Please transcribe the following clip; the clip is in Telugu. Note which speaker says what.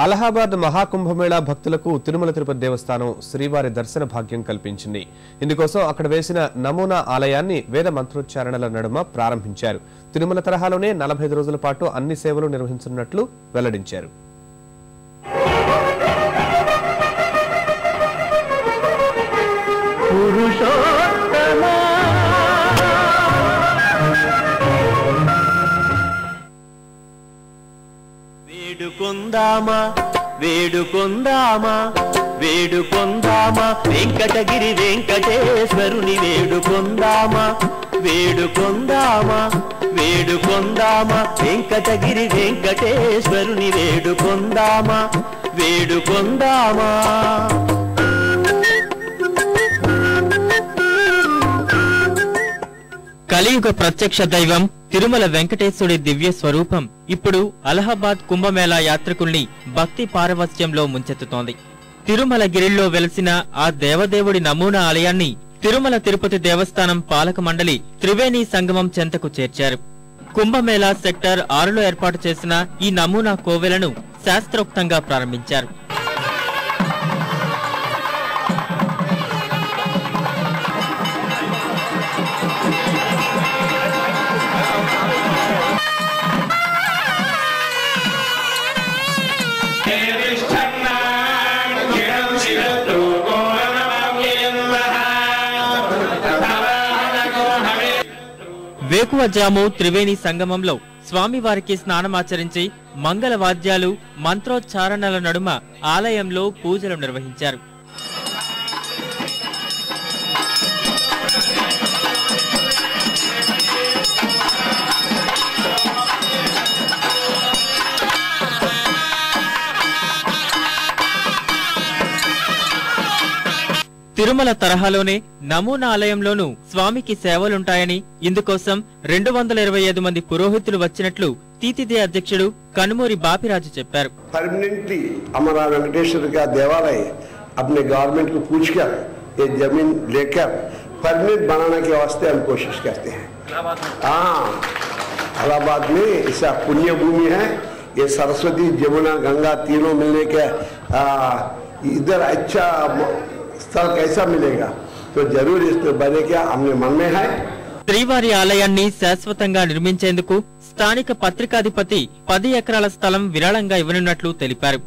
Speaker 1: అలహాబాద్ మహాకుంభమేళా భక్తులకు తిరుమల తిరుపతి దేవస్థానం శ్రీవారి దర్శన భాగ్యం కల్పించింది. ఇందుకోసం అక్కడ వేసిన నమూనా ఆలయాన్ని వేద మంత్రోచ్చారణల నడుమ ప్రారంభించారు. తిరుమల తరహాలోనే 45 రోజుల పాటు అన్ని సేవలు నిర్వహించనున్నట్లు వెల్లడించారు.
Speaker 2: వేడుకొందామా వేడుకొందామా వేడుకొందామా వెంకటగిరి వెంకటేశ్వరుని వేడుకొందామా వేడుకొందామా వేడుకొందామా వెంకటగిరి వెంకటేశ్వరుని వేడుకొందామా వేడుకొందామా.
Speaker 3: కలియుగ ప్రత్యక్ష దైవం తిరుమల వెంకటేశ్వరుడి దివ్య స్వరూపం ఇప్పుడు అలహాబాద్ కుంభమేళా యాత్రికుల్ని భక్తి పారవస్యంలో ముంచెత్తుతోంది. తిరుమల గిరిలో వెలసిన ఆ దేవదేవుడి నమూనా ఆలయాన్ని తిరుమల తిరుపతి దేవస్థానం పాలక మండలి త్రివేణి సంగమం చెంతకు చేర్చారు. కుంభమేళా సెక్టర్ 6లో ఏర్పాటు చేసిన ఈ నమూనా కోవెలను శాస్త్రోక్తంగా ప్రారంభించారు. వేకువజాము త్రివేణి సంగమంలో స్వామివారికి స్నానమాచరించి మంగళ వాద్యాలు మంత్రోచ్చారణల నడుమ ఆలయంలో పూజలు నిర్వహించారు. తిరుమల తరహాలోనే నమూనా ఆలయంలోనూ స్వామికి సేవలుంటాయని, ఇందుకోసం 225 మంది పురోహితులు వచ్చినట్లు టీటీడీ అధ్యక్షుడు కనుమూరి బాపిరాజు చెప్పారు.
Speaker 4: परमानेंटली हमारा वेंकटेश्वर का देवालय अपने गवर्नमेंट को पूछकर ये जमीन लेकर परमानेंट बनाने के वास्ते हम कोशिश करते हैं. हाँ, इलाहाबाद में ऐसा पुण्य भूमि है. ये सरस्वती जमुना गंगा तीनों मिलने के इधर अच्छा स्थल कैसा मिलेगा, तो जरूर इसमें बने क्या हमने मन में है.
Speaker 3: శ్రీవారి ఆలయాన్ని శాశ్వతంగా నిర్మించేందుకు స్థానిక పత్రికాధిపతి 10 ఎకరాల స్థలం విరాళంగా ఇవ్వనున్నట్లు తెలిపారు.